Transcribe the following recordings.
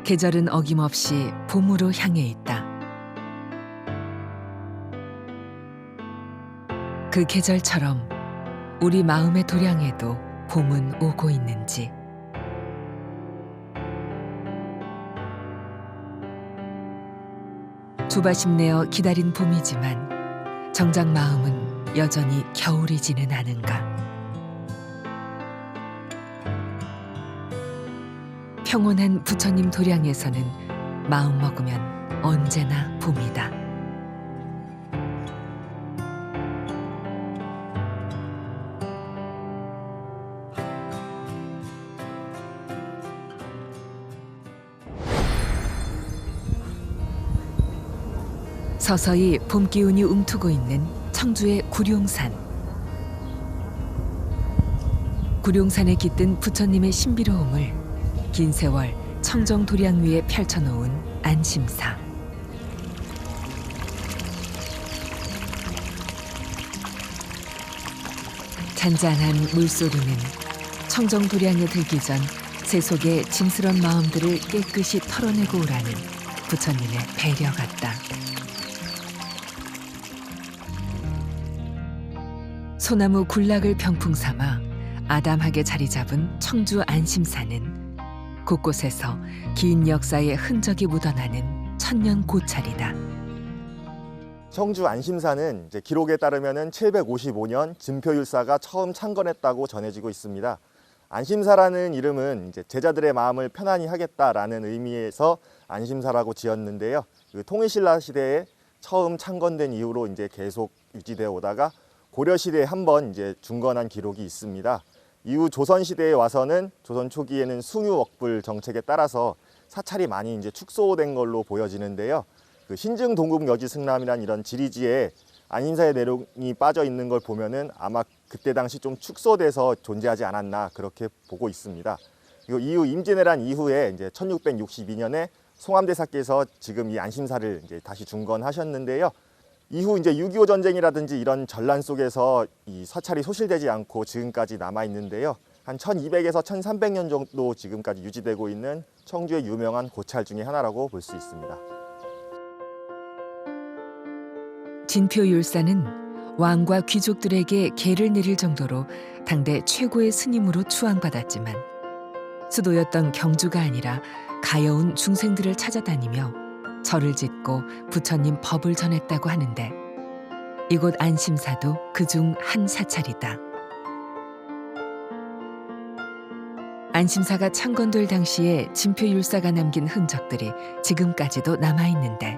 계절은 어김없이 봄으로 향해 있다. 그 계절처럼 우리 마음의 도량에도 봄은 오고 있는지. 조바심 내어 기다린 봄이지만 정작 마음은 여전히 겨울이지는 않은가. 평온한 부처님 도량에서는 마음 먹으면 언제나 봄이다. 서서히 봄 기운이 움트고 있는 청주의 구룡산. 구룡산에 깃든 부처님의 신비로움을 긴 세월 청정 도량 위에 펼쳐놓은 안심사. 잔잔한 물소리는 청정 도량에 들기 전 세속의 짐스런 마음들을 깨끗이 털어내고 오라는 부처님의 배려 같다. 소나무 군락을 병풍 삼아 아담하게 자리 잡은 청주 안심사는 곳곳에서 긴 역사의 흔적이 묻어나는 천년 고찰이다. 청주 안심사는 이제 기록에 따르면 755년 진표율사가 처음 창건했다고 전해지고 있습니다. 안심사라는 이름은 이제 제자들의 마음을 편안히 하겠다라는 의미에서 안심사라고 지었는데요. 그 통일신라 시대에 처음 창건된 이후로 이제 계속 유지되어 오다가 고려 시대에 한번 이제 중건한 기록이 있습니다. 이후 조선 시대에 와서는 조선 초기에는 숭유억불 정책에 따라서 사찰이 많이 이제 축소된 걸로 보여지는데요. 그 신증 동국 여지 승람이란 이런 지리지에 안심사의 내용이 빠져 있는 걸 보면은 아마 그때 당시 좀 축소돼서 존재하지 않았나 그렇게 보고 있습니다. 그리고 이후 임진왜란 이후에 이제 1662년에 송암대사께서 지금 이 안심사를 이제 다시 중건하셨는데요. 이후 이제 6.25 전쟁이라든지 이런 전란 속에서 이 사찰이 소실되지 않고 지금까지 남아 있는데요. 한 1200에서 1300년 정도 지금까지 유지되고 있는 청주의 유명한 고찰 중에 하나라고 볼 수 있습니다. 진표율사는 왕과 귀족들에게 계를 내릴 정도로 당대 최고의 스님으로 추앙받았지만 수도였던 경주가 아니라 가여운 중생들을 찾아다니며 절을 짓고 부처님 법을 전했다고 하는데 이곳 안심사도 그중 한 사찰이다. 안심사가 창건될 당시에 진표율사가 남긴 흔적들이 지금까지도 남아있는데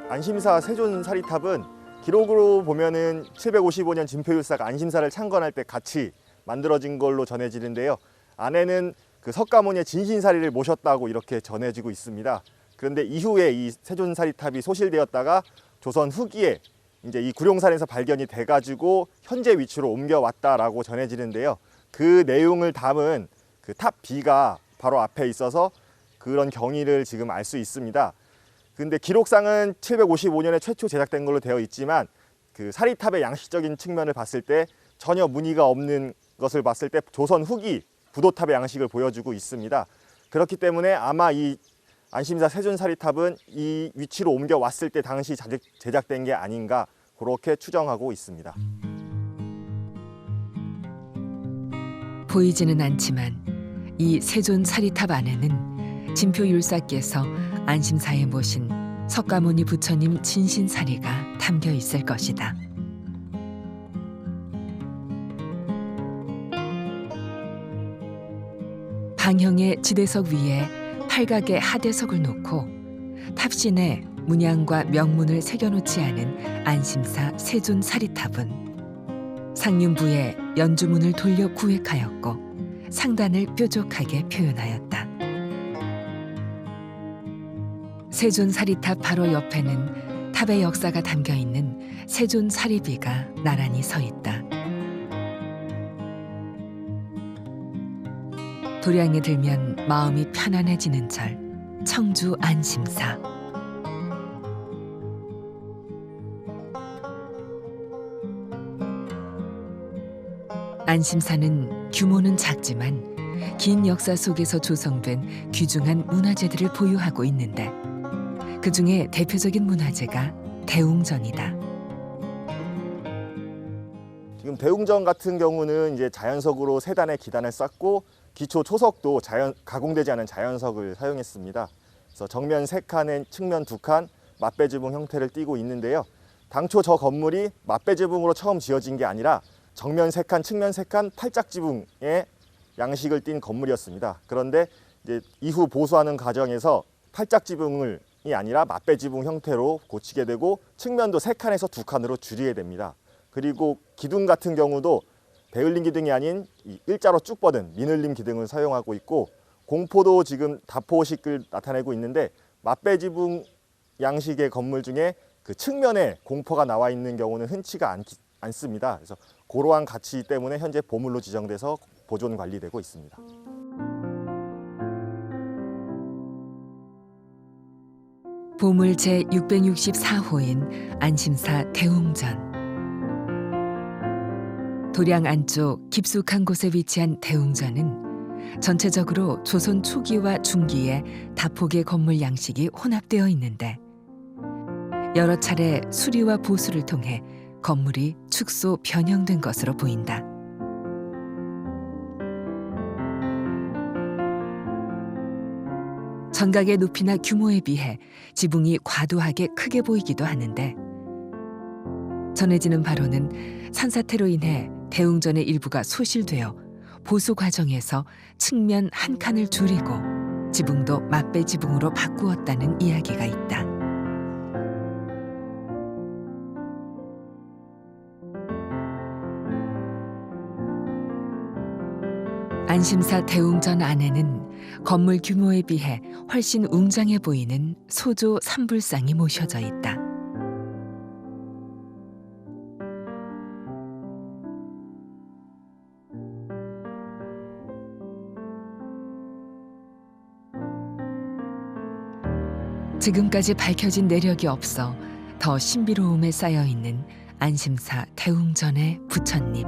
안심사 세존사리탑은 기록으로 보면은 755년 진표율사가 안심사를 창건할 때 같이 만들어진 걸로 전해지는데요. 안에는 그 석가모니의 진신사리를 모셨다고 이렇게 전해지고 있습니다. 그런데 이후에 이 세존사리탑이 소실되었다가 조선 후기에 이제 이 구룡산에서 발견이 돼가지고 현재 위치로 옮겨왔다라고 전해지는데요. 그 내용을 담은 그 탑 B가 바로 앞에 있어서 그런 경위를 지금 알 수 있습니다. 근데 기록상은 755년에 최초 제작된 걸로 되어 있지만 그 사리탑의 양식적인 측면을 봤을 때 전혀 무늬가 없는 것을 봤을 때 조선 후기 부도탑의 양식을 보여주고 있습니다. 그렇기 때문에 아마 이 안심사 세존사리탑은 이 위치로 옮겨왔을 때 당시 제작된 게 아닌가 그렇게 추정하고 있습니다. 보이지는 않지만 이 세존사리탑 안에는 진표율사께서 안심사에 모신 석가모니 부처님 진신사리가 담겨 있을 것이다. 방형의 지대석 위에 팔각의 하대석을 놓고 탑신에 문양과 명문을 새겨놓지 않은 안심사 세존사리탑은 상륜부에 연주문을 돌려 구획하였고 상단을 뾰족하게 표현하였다. 세존사리탑 바로 옆에는 탑의 역사가 담겨있는 세존사리비가 나란히 서 있다. 도량에 들면 마음이 편안해지는 절, 청주 안심사. 안심사는 규모는 작지만 긴 역사 속에서 조성된 귀중한 문화재들을 보유하고 있는데 그 중에 대표적인 문화재가 대웅전이다. 지금 대웅전 같은 경우는 이제 자연석으로 세 단의 기단을 쌓고 기초 초석도 가공되지 않은 자연석을 사용했습니다. 그래서 정면 3칸에 측면 2칸, 맞배지붕 형태를 띠고 있는데요. 당초 저 건물이 맞배지붕으로 처음 지어진 게 아니라 정면 3칸, 측면 3칸, 팔짝지붕의 양식을 띤 건물이었습니다. 그런데 이제 이후 보수하는 과정에서 팔짝지붕이 아니라 맞배지붕 형태로 고치게 되고 측면도 3칸에서 2칸으로 줄이게 됩니다. 그리고 기둥 같은 경우도 베을린 기둥이 아닌 일자로 쭉 뻗은 미늘림 기둥을 사용하고 있고 공포도 지금 다포식을 나타내고 있는데 맞배지붕 양식의 건물 중에 그 측면에 공포가 나와 있는 경우는 흔치가 않습니다. 그래서 그러한 가치 때문에 현재 보물로 지정돼서 보존 관리되고 있습니다. 보물 제664호인 안심사 대웅전. 도량 안쪽 깊숙한 곳에 위치한 대웅전은 전체적으로 조선 초기와 중기의 다폭의 건물 양식이 혼합되어 있는데 여러 차례 수리와 보수를 통해 건물이 축소 변형된 것으로 보인다. 전각의 높이나 규모에 비해 지붕이 과도하게 크게 보이기도 하는데 전해지는 바로는 산사태로 인해 대웅전의 일부가 소실되어 보수 과정에서 측면 한 칸을 줄이고 지붕도 맞배 지붕으로 바꾸었다는 이야기가 있다. 안심사 대웅전 안에는 건물 규모에 비해 훨씬 웅장해 보이는 소조 삼불상이 모셔져 있다. 지금까지 밝혀진 내력이 없어 더 신비로움에 쌓여 있는 안심사 대웅전의 부처님.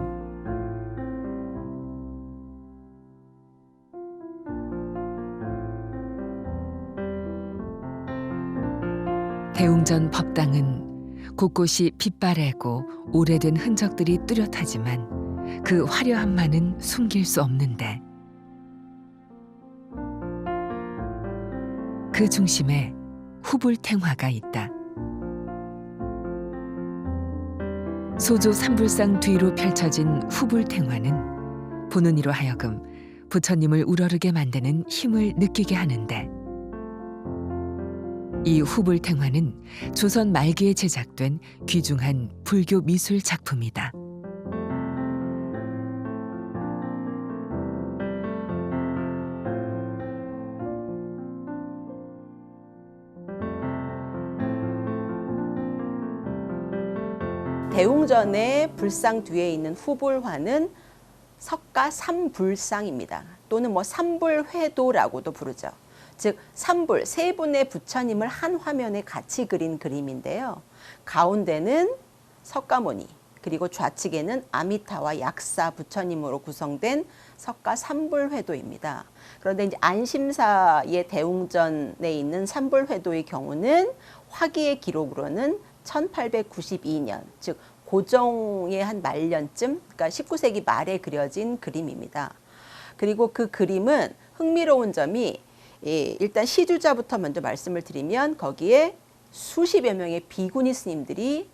대웅전 법당은 곳곳이 빛바래고 오래된 흔적들이 뚜렷하지만 그 화려함만은 숨길 수 없는데 그 중심에 후불탱화가 있다. 소조 삼불상 뒤로 펼쳐진 후불탱화는 보는 이로 하여금 부처님을 우러르게 만드는 힘을 느끼게 하는데 이 후불탱화는 조선 말기에 제작된 귀중한 불교 미술 작품이다. 대웅전의 불상 뒤에 있는 후불화는 석가 삼불상입니다. 또는 삼불회도라고도 부르죠. 즉 삼불, 세 분의 부처님을 한 화면에 같이 그린 그림인데요. 가운데는 석가모니, 그리고 좌측에는 아미타와 약사 부처님으로 구성된 석가 삼불회도입니다. 그런데 이제 안심사의 대웅전에 있는 삼불회도의 경우는 화기의 기록으로는 1892년, 즉 고종의 한 말년쯤, 그러니까 19세기 말에 그려진 그림입니다. 그리고 그 그림은 흥미로운 점이 일단 시주자부터 먼저 말씀을 드리면 거기에 수십여 명의 비구니 스님들이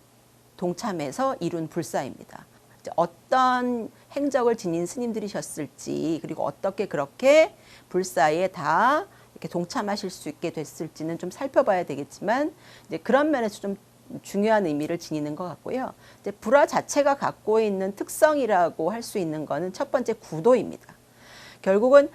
동참해서 이룬 불사입니다. 어떤 행적을 지닌 스님들이셨을지 그리고 어떻게 그렇게 불사에 다 이렇게 동참하실 수 있게 됐을지는 좀 살펴봐야 되겠지만 이제 그런 면에서 좀 중요한 의미를 지니는 것 같고요. 이제 불화 자체가 갖고 있는 특성이라고 할 수 있는 거는 첫 번째 구도입니다. 결국은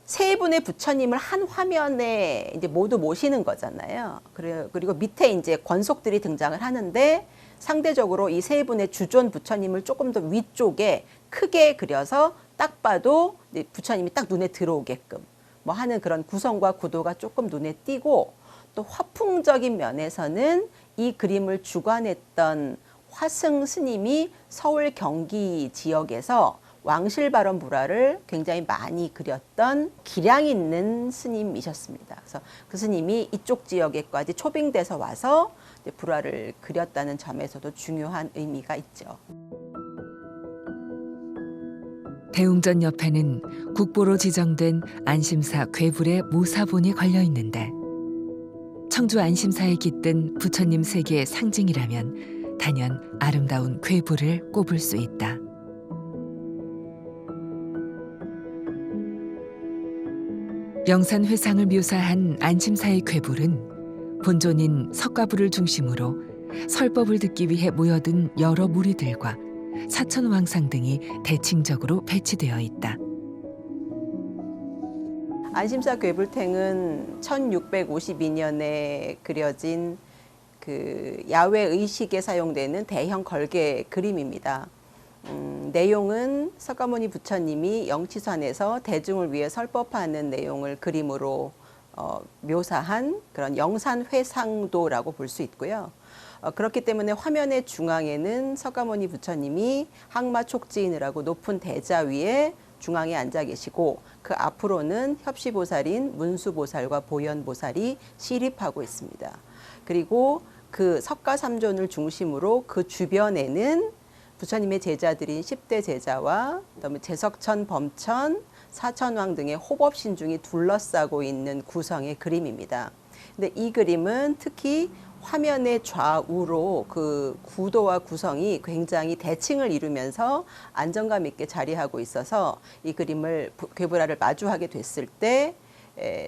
세 분의 부처님을 한 화면에 이제 모두 모시는 거잖아요. 그리고 밑에 이제 권속들이 등장을 하는데 상대적으로 이 세 분의 주존 부처님을 조금 더 위쪽에 크게 그려서 딱 봐도 부처님이 딱 눈에 들어오게끔 하는 그런 구성과 구도가 조금 눈에 띄고 또 화풍적인 면에서는 이 그림을 주관했던 화승 스님이 서울 경기 지역에서 왕실발원 불화를 굉장히 많이 그렸던 기량 있는 스님이셨습니다. 그래서 그 스님이 이쪽 지역에까지 초빙돼서 와서 불화를 그렸다는 점에서도 중요한 의미가 있죠. 대웅전 옆에는 국보로 지정된 안심사 괴불의 모사본이 걸려 있는데 청주 안심사에 깃든 부처님 세계의 상징이라면 단연 아름다운 괴불을 꼽을 수 있다. 영산회상을 묘사한 안심사의 괴불은 본존인 석가부를 중심으로 설법을 듣기 위해 모여든 여러 무리들과 사천왕상 등이 대칭적으로 배치되어 있다. 안심사 괴불탱은 1652년에 그려진 그 야외 의식에 사용되는 대형 걸개 그림입니다. 내용은 석가모니 부처님이 영치산에서 대중을 위해 설법하는 내용을 그림으로 묘사한 그런 영산회상도라고 볼 수 있고요. 그렇기 때문에 화면의 중앙에는 석가모니 부처님이 항마촉지인이라고 높은 대자 위에 중앙에 앉아 계시고 그 앞으로는 협시보살인 문수보살과 보현보살이 시립하고 있습니다. 그리고 그 석가삼존을 중심으로 그 주변에는 부처님의 제자들인 10대 제자와 그다음에 제석천, 범천, 사천왕 등의 호법신중이 둘러싸고 있는 구성의 그림입니다. 근데 이 그림은 특히 화면의 좌우로 그 구도와 구성이 굉장히 대칭을 이루면서 안정감 있게 자리하고 있어서 이 그림을 괴불화를 마주하게 됐을 때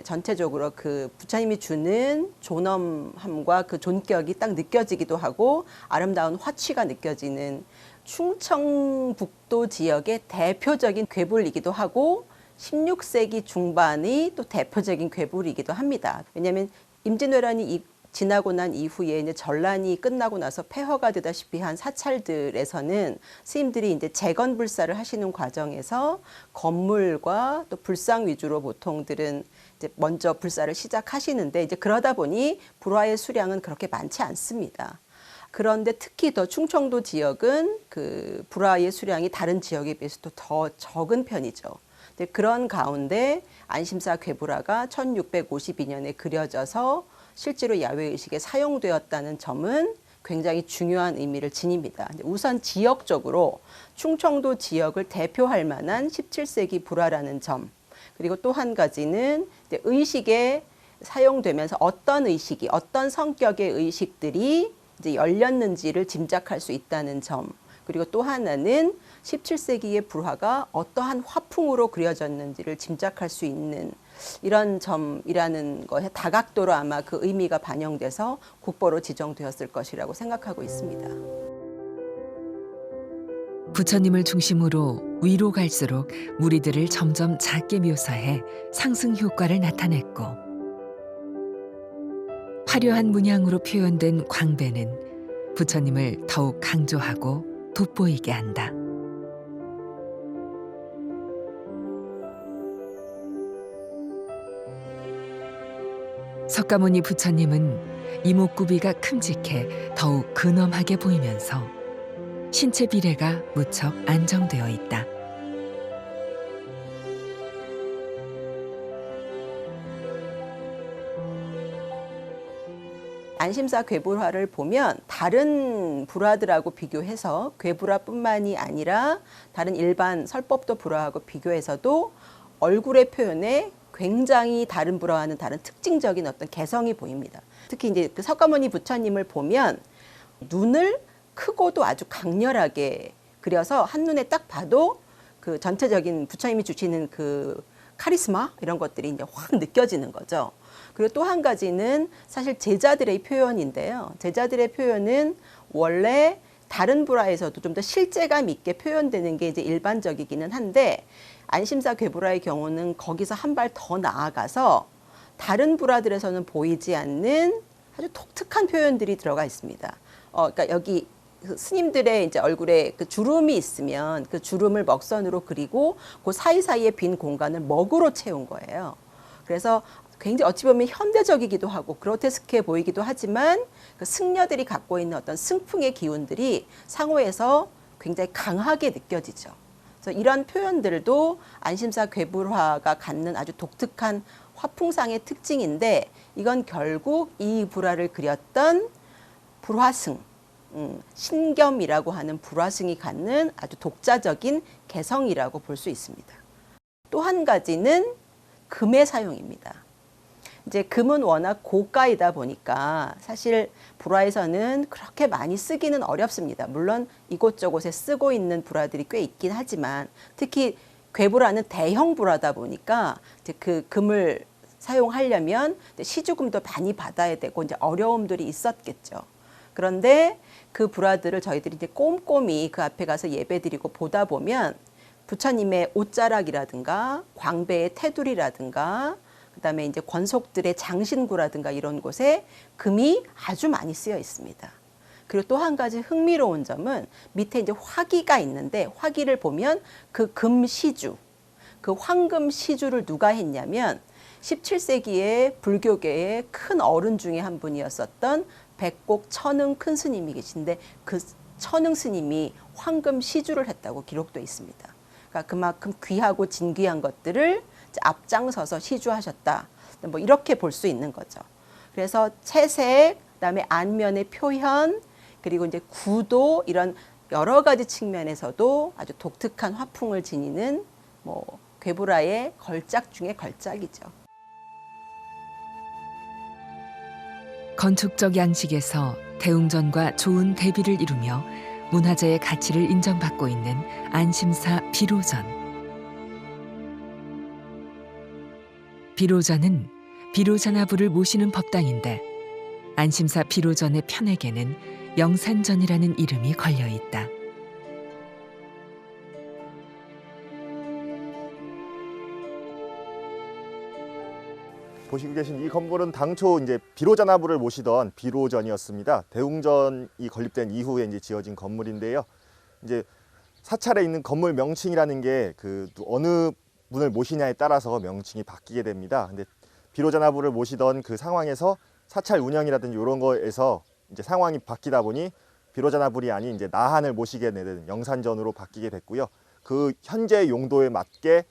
전체적으로 그 부처님이 주는 존엄함과 그 존격이 딱 느껴지기도 하고 아름다운 화취가 느껴지는 충청북도 지역의 대표적인 괴불이기도 하고 16세기 중반이 또 대표적인 괴불이기도 합니다. 왜냐하면 임진왜란이 지나고 난 이후에 이제 전란이 끝나고 나서 폐허가 되다시피 한 사찰들에서는 스님들이 이제 재건불사를 하시는 과정에서 건물과 또 불상 위주로 보통들은 이제 먼저 불사를 시작하시는데 이제 그러다 보니 불화의 수량은 그렇게 많지 않습니다. 그런데 특히 더 충청도 지역은 그 불화의 수량이 다른 지역에 비해서도 더 적은 편이죠. 근데 그런 가운데 안심사 괴불화가 1652년에 그려져서 실제로 야외의식에 사용되었다는 점은 굉장히 중요한 의미를 지닙니다. 우선 지역적으로 충청도 지역을 대표할 만한 17세기 불화라는 점, 그리고 또 한 가지는 의식에 사용되면서 어떤 의식이, 어떤 성격의 의식들이 이제 열렸는지를 짐작할 수 있다는 점, 그리고 또 하나는 17세기의 불화가 어떠한 화풍으로 그려졌는지를 짐작할 수 있는 이런 점이라는 것에 다각도로 아마 그 의미가 반영돼서 국보로 지정되었을 것이라고 생각하고 있습니다. 부처님을 중심으로 위로 갈수록 무리들을 점점 작게 묘사해 상승 효과를 나타냈고 화려한 문양으로 표현된 광배는 부처님을 더욱 강조하고 돋보이게 한다. 석가모니 부처님은 이목구비가 큼직해 더욱 근엄하게 보이면서 신체 비례가 무척 안정되어 있다. 안심사 괴불화를 보면 다른 불화들하고 비교해서 괴불화뿐만이 아니라 다른 일반 설법도 불화하고 비교해서도 얼굴의 표현에 굉장히 다른 불화와는 다른 특징적인 어떤 개성이 보입니다. 특히 이제 그 석가모니 부처님을 보면 눈을 크고도 아주 강렬하게 그려서 한눈에 딱 봐도 그 전체적인 부처님이 주시는 그 카리스마 이런 것들이 이제 확 느껴지는 거죠. 그리고 또 한 가지는 사실 제자들의 표현인데요. 제자들의 표현은 원래 다른 불화에서도 좀 더 실제감 있게 표현되는 게 이제 일반적이기는 한데 안심사 괴불화의 경우는 거기서 한 발 더 나아가서 다른 불화들에서는 보이지 않는 아주 독특한 표현들이 들어가 있습니다. 그러니까 여기 스님들의 이제 얼굴에 그 주름이 있으면 그 주름을 먹선으로 그리고 그 사이사이에 빈 공간을 먹으로 채운 거예요. 그래서 굉장히 어찌 보면 현대적이기도 하고 그로테스크해 보이기도 하지만 그 승려들이 갖고 있는 어떤 승풍의 기운들이 상호에서 굉장히 강하게 느껴지죠. 그래서 이런 표현들도 안심사 괴불화가 갖는 아주 독특한 화풍상의 특징인데 이건 결국 이 불화를 그렸던 불화승, 신겸이라고 하는 불화승이 갖는 아주 독자적인 개성이라고 볼 수 있습니다. 또 한 가지는 금의 사용입니다. 이제 금은 워낙 고가이다 보니까 사실 불화에서는 그렇게 많이 쓰기는 어렵습니다. 물론 이곳저곳에 쓰고 있는 불화들이 꽤 있긴 하지만 특히 괴불화는 대형 불화다 보니까 이제 그 금을 사용하려면 시주금도 많이 받아야 되고 이제 어려움들이 있었겠죠. 그런데 그 불화들을 저희들이 이제 꼼꼼히 그 앞에 가서 예배드리고 보다 보면 부처님의 옷자락이라든가 광배의 테두리라든가 그다음에 이제 권속들의 장신구라든가 이런 곳에 금이 아주 많이 쓰여 있습니다. 그리고 또 한 가지 흥미로운 점은 밑에 이제 화기가 있는데 화기를 보면 그 금시주, 그 황금 시주를 누가 했냐면 17세기에 불교계의 큰 어른 중에 한 분이었었던 백곡 천흥 큰 스님이 계신데 그 천흥 스님이 황금 시주를 했다고 기록되어 있습니다. 그러니까 그만큼 귀하고 진귀한 것들을 앞장서서 시주하셨다. 뭐 이렇게 볼 수 있는 거죠. 그래서 채색, 그다음에 안면의 표현, 그리고 이제 구도 이런 여러 가지 측면에서도 아주 독특한 화풍을 지니는 뭐 괴불화의 걸작 중의 걸작이죠. 건축적 양식에서 대웅전과 좋은 대비를 이루며 문화재의 가치를 인정받고 있는 안심사 비로전. 비로전은 비로자나부를 모시는 법당인데 안심사 비로전의 편에게는 영산전이라는 이름이 걸려 있다. 보시고 계신 이 건물은 당초 이제 비로자나부를 모시던 비로전이었습니다. 대웅전이 건립된 이후에 이제 지어진 건물인데요. 이제 사찰에 있는 건물 명칭이라는 게 그 어느 분을 모시냐에 따라서 명칭이 바뀌게 됩니다. 근데 비로자나부를 모시던 그 상황에서 사찰 운영이라든지 이런 거에서 이제 상황이 바뀌다 보니 비로자나불이 아닌 이제 나한을 모시게 되는 영산전으로 바뀌게 됐고요. 그 현재 용도에 맞게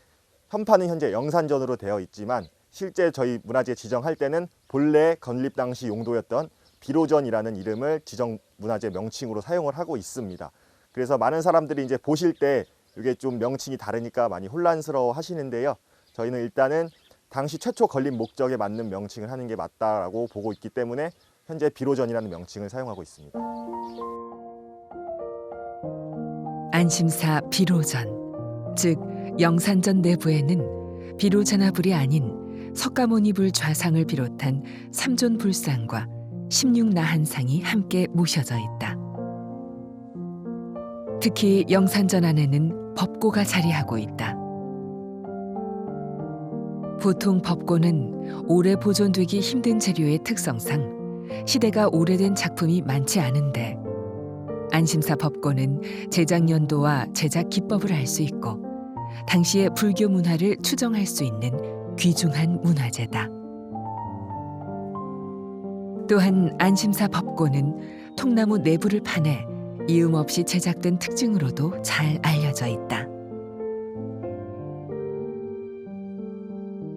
현판은 현재 영산전으로 되어 있지만 실제 저희 문화재 지정할 때는 본래 건립 당시 용도였던 비로전이라는 이름을 지정 문화재 명칭으로 사용을 하고 있습니다. 그래서 많은 사람들이 이제 보실 때 이게 좀 명칭이 다르니까 많이 혼란스러워 하시는데요. 저희는 일단은 당시 최초 건립 목적에 맞는 명칭을 하는 게 맞다라고 보고 있기 때문에 현재 비로전이라는 명칭을 사용하고 있습니다. 안심사 비로전, 즉 영산전 내부에는 비로자나불이 아닌 석가모니불 좌상을 비롯한 삼존 불상과 16나한상이 함께 모셔져 있다. 특히 영산전 안에는 법고가 자리하고 있다. 보통 법고는 오래 보존되기 힘든 재료의 특성상 시대가 오래된 작품이 많지 않은데 안심사 법고는 제작 연도와 제작 기법을 알 수 있고 당시의 불교 문화를 추정할 수 있는 귀중한 문화재다. 또한 안심사 법고는 통나무 내부를 파내 이음 없이 제작된 특징으로도 잘 알려져 있다.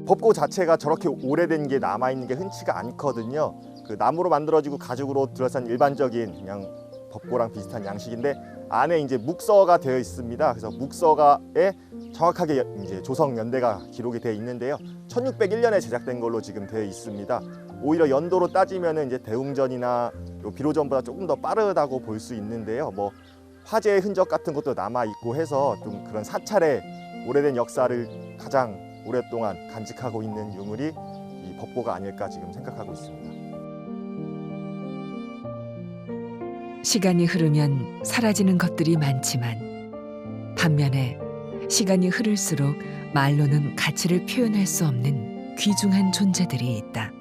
법고 자체가 저렇게 오래된 게 남아있는 게 흔치가 않거든요. 그 나무로 만들어지고 가죽으로 둘러싼 일반적인 그냥 법고랑 비슷한 양식인데 안에 이제 묵서가 되어 있습니다. 그래서 묵서가에 정확하게 이제 조성 연대가 기록이 되어 있는데요. 1601년에 제작된 걸로 지금 되어 있습니다. 오히려 연도로 따지면은 이제 대웅전이나 비로전보다 조금 더 빠르다고 볼 수 있는데요. 뭐 화재의 흔적 같은 것도 남아 있고 해서 좀 그런 사찰의 오래된 역사를 가장 오랫동안 간직하고 있는 유물이 이 법고가 아닐까 지금 생각하고 있습니다. 시간이 흐르면 사라지는 것들이 많지만 반면에 시간이 흐를수록 말로는 가치를 표현할 수 없는 귀중한 존재들이 있다.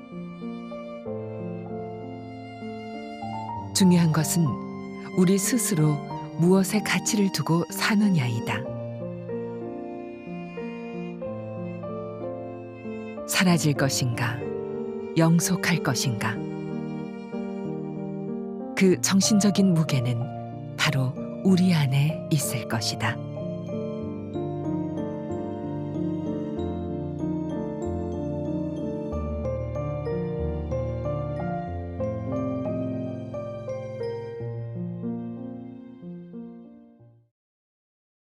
중요한 것은 우리 스스로 무엇에 가치를 두고 사느냐이다. 사라질 것인가, 영속할 것인가. 그 정신적인 무게는 바로 우리 안에 있을 것이다.